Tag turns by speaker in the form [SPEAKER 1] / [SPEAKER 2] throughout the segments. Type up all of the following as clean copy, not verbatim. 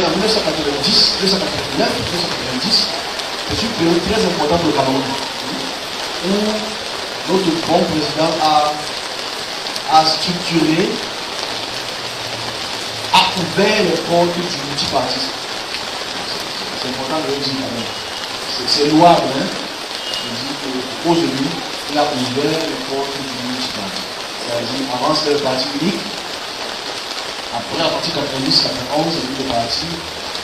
[SPEAKER 1] regardez en 1990, 1989, 1990, c'est une période très importante au Cameroun, où notre bon président a structuré, a ouvert les portes du multipartisme. C'est important de le dire quand même. C'est louable, hein. Je dis qu'aujourd'hui, il a ouvert les portes du multipartisme. C'est-à-dire, avant c'était le parti unique. Après, à partir de 90-91, il y a eu des partis.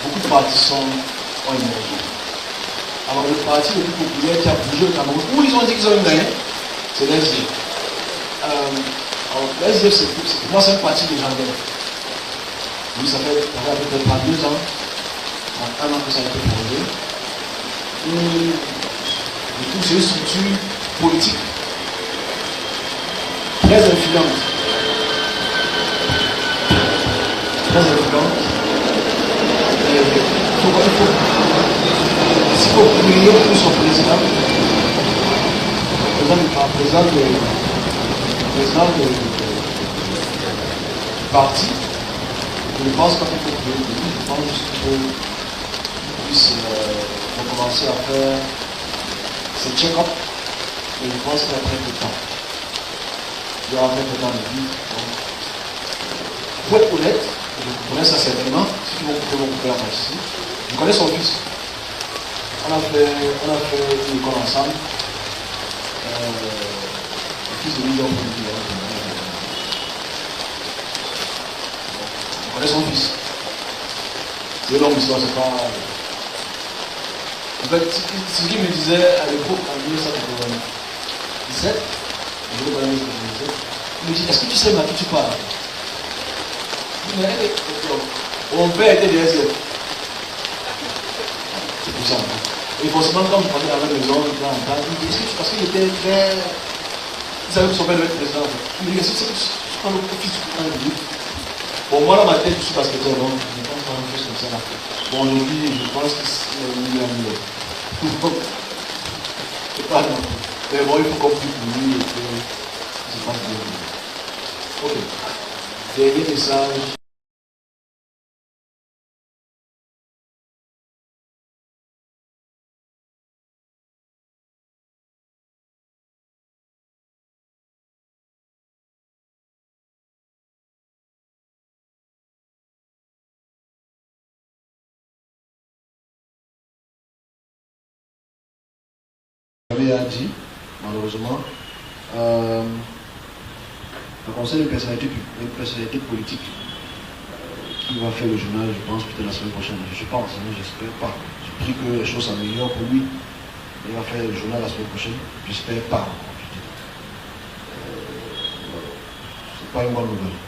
[SPEAKER 1] Beaucoup de partis ont émergé. Alors, le parti le plus populaire qui a bougé au Cameroun, où ils ont dit qu'ils ont gagné, c'est l'SDF. Alors, l'SDF, c'est moi, c'est un parti des gendarmes. Oui, ça fait à peu près 2 ans, un an que ça a été fondé. Et tout, c'est une structure politique très influente. Très influente. S'il faut prier pour son président, président du parti, je ne pense pas qu'il faut prier pour lui, je pense juste qu'il puisse recommencer à faire ses check-up, et je pense qu'il y a très peu de temps. Il y aura très peu de temps de vie. Pour être honnête, je connais ça certainement, ceux qui vont couper la face ici, je connais son fils. On a fait une école ensemble. Le fils de New York, je connais son fils. C'est une longue histoire, c'est pas. En fait, ce qu'il me disait à l'époque, en 1997, je le connais en 1997, il me dit, est-ce que tu sais à qui tu parles? Mon père était des SF. C'est pour ça. Et forcément, quand je parlais à la maison, parce qu'il était très. Il savait que son père devait être président. Il me dit, est-ce que tu parles au fils du coup? Bon, moi, dans ma tête, je suis basketteur, donc je pense pas une chose comme ça. Bon, aujourd'hui, je pense qu'il est millionnaire. C'est pas non. Mais bon, il faut qu'on puisse pour lui et que je pense bien. Ok. Dernier message. A dit, malheureusement, le conseil de personnalité politique qui va faire le journal, je pense, peut-être la semaine prochaine. Je pense, mais j'espère pas. Je prie que les choses s'améliorent pour lui. Il va faire le journal la semaine prochaine. J'espère pas. C'est pas une bonne nouvelle.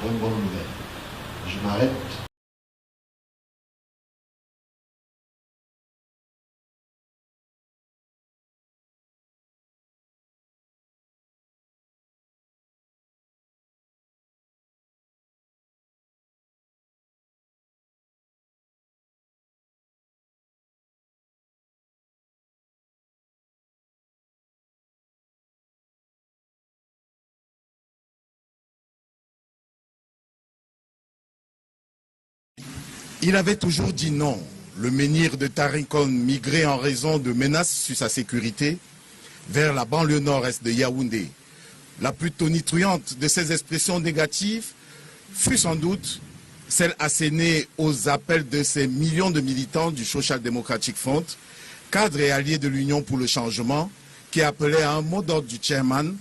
[SPEAKER 1] Pas une bonne nouvelle. Je m'arrête.
[SPEAKER 2] Il avait toujours dit non. Le menhir de Tarikon migrait en raison de menaces sur sa sécurité vers la banlieue nord-est de Yaoundé. La plus tonitruante de ces expressions négatives fut sans doute celle assénée aux appels de ces millions de militants du Social Democratic Front, cadre et allié de l'Union pour le changement, qui appelait à un mot d'ordre du chairman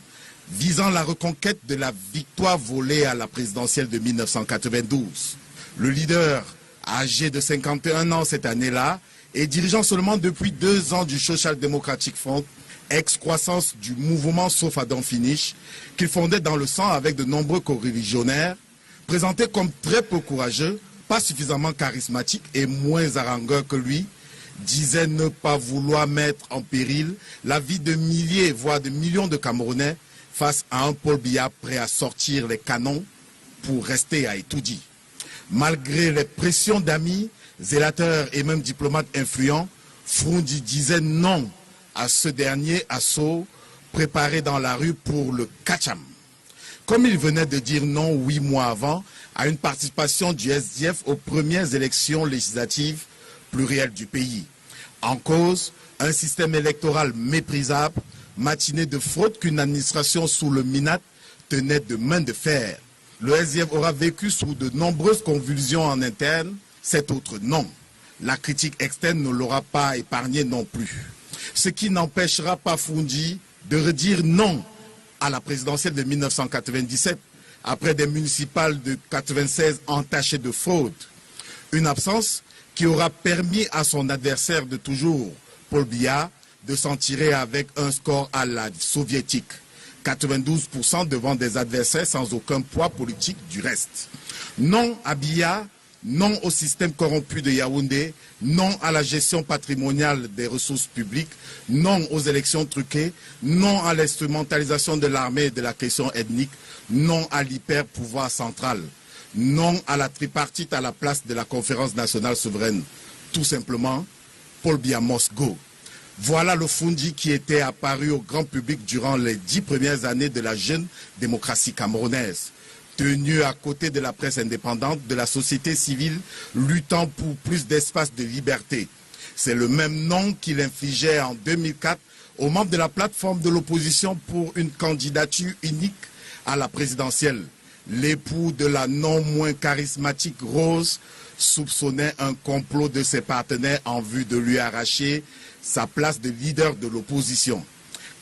[SPEAKER 2] visant la reconquête de la victoire volée à la présidentielle de 1992. Le leader, âgé de 51 ans cette année-là, et dirigeant seulement depuis 2 ans du Social Democratic Front, ex-croissance du mouvement sauf Adam Finish, qu'il fondait dans le sang avec de nombreux coreligionnaires, présenté comme très peu courageux, pas suffisamment charismatique et moins harangueur que lui, disait ne pas vouloir mettre en péril la vie de milliers, voire de millions de Camerounais face à un Paul Biya prêt à sortir les canons pour rester à Etoudi. Malgré les pressions d'amis, zélateurs et même diplomates influents, Froundi disait non à ce dernier assaut préparé dans la rue pour le Kacham. comme il venait de dire non 8 mois avant à une participation du SDF aux premières élections législatives plurielles du pays. En cause, un système électoral méprisable, matiné de fraude qu'une administration sous le MINAT tenait de main de fer. Le SDF aura vécu sous de nombreuses convulsions en interne, cet autre non. La critique externe ne l'aura pas épargné non plus. Ce qui n'empêchera pas Fundi de redire non à la présidentielle de 1997, après des municipales de 96 entachées de fraude. Une absence qui aura permis à son adversaire de toujours, Paul Biya, de s'en tirer avec un score à la soviétique. 92% devant des adversaires sans aucun poids politique du reste. Non à Biya, non au système corrompu de Yaoundé, non à la gestion patrimoniale des ressources publiques, non aux élections truquées, non à l'instrumentalisation de l'armée et de la question ethnique, non à l'hyper-pouvoir central, non à la tripartite à la place de la conférence nationale souveraine. Tout simplement, Paul Biya must go. Voilà le Fundi qui était apparu au grand public durant les 10 premières années de la jeune démocratie camerounaise. Tenu à côté de la presse indépendante, de la société civile, luttant pour plus d'espace de liberté. C'est le même nom qu'il infligeait en 2004 aux membres de la plateforme de l'opposition pour une candidature unique à la présidentielle. L'époux de la non moins charismatique Rose soupçonnait un complot de ses partenaires en vue de lui arracher sa place de leader de l'opposition.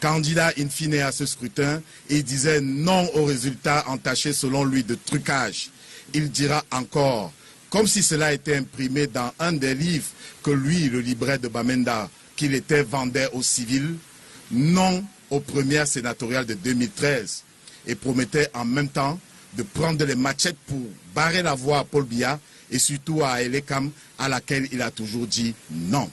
[SPEAKER 2] Candidat in fine à ce scrutin, il disait non aux résultats entachés selon lui de trucage. Il dira encore, comme si cela était imprimé dans un des livres que lui, le livret de Bamenda, qu'il était vendait aux civils, non aux premières sénatoriales de 2013 et promettait en même temps de prendre les machettes pour barrer la voie à Paul Biya et surtout à Elekam à laquelle il a toujours dit non.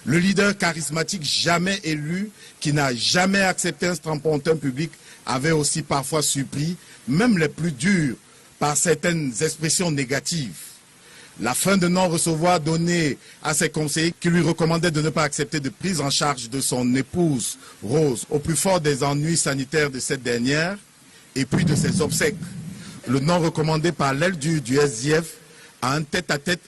[SPEAKER 2] Le leader charismatique jamais élu, qui n'a jamais accepté un strapontin public, avait aussi parfois surpris, même les plus durs, par certaines expressions négatives. La fin de non-recevoir donnée à ses conseillers qui lui recommandaient de ne pas accepter de prise en charge de son épouse, Rose, au plus fort des ennuis sanitaires de cette dernière, et puis de ses obsèques. Le non recommandé par l'aile du SDF à un tête-à-tête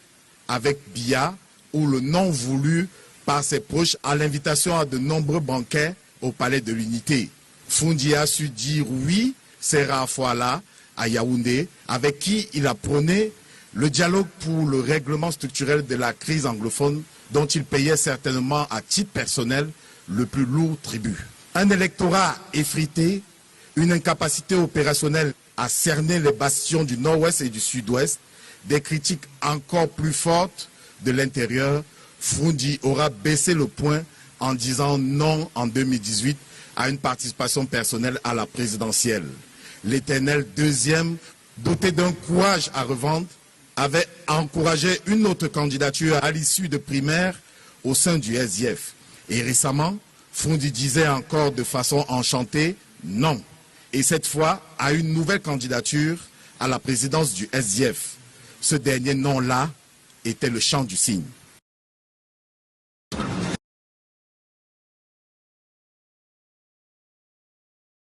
[SPEAKER 2] avec Biya, ou le non voulu par ses proches à l'invitation à de nombreux banquets au Palais de l'Unité. Fundi a su dire oui, Serra Fouala, à Yaoundé, avec qui il a prôné le dialogue pour le règlement structurel de la crise anglophone dont il payait certainement à titre personnel le plus lourd tribut. Un électorat effrité, une incapacité opérationnelle à cerner les bastions du nord-ouest et du sud-ouest, des critiques encore plus fortes de l'intérieur. Fundi aura baissé le point en disant non en 2018 à une participation personnelle à la présidentielle. L'éternel deuxième, doté d'un courage à revendre, avait encouragé une autre candidature à l'issue de primaires au sein du SDF. Et récemment, Fundi disait encore de façon enchantée non. Et cette fois, à une nouvelle candidature à la présidence du SDF. Ce dernier non-là était le chant du cygne.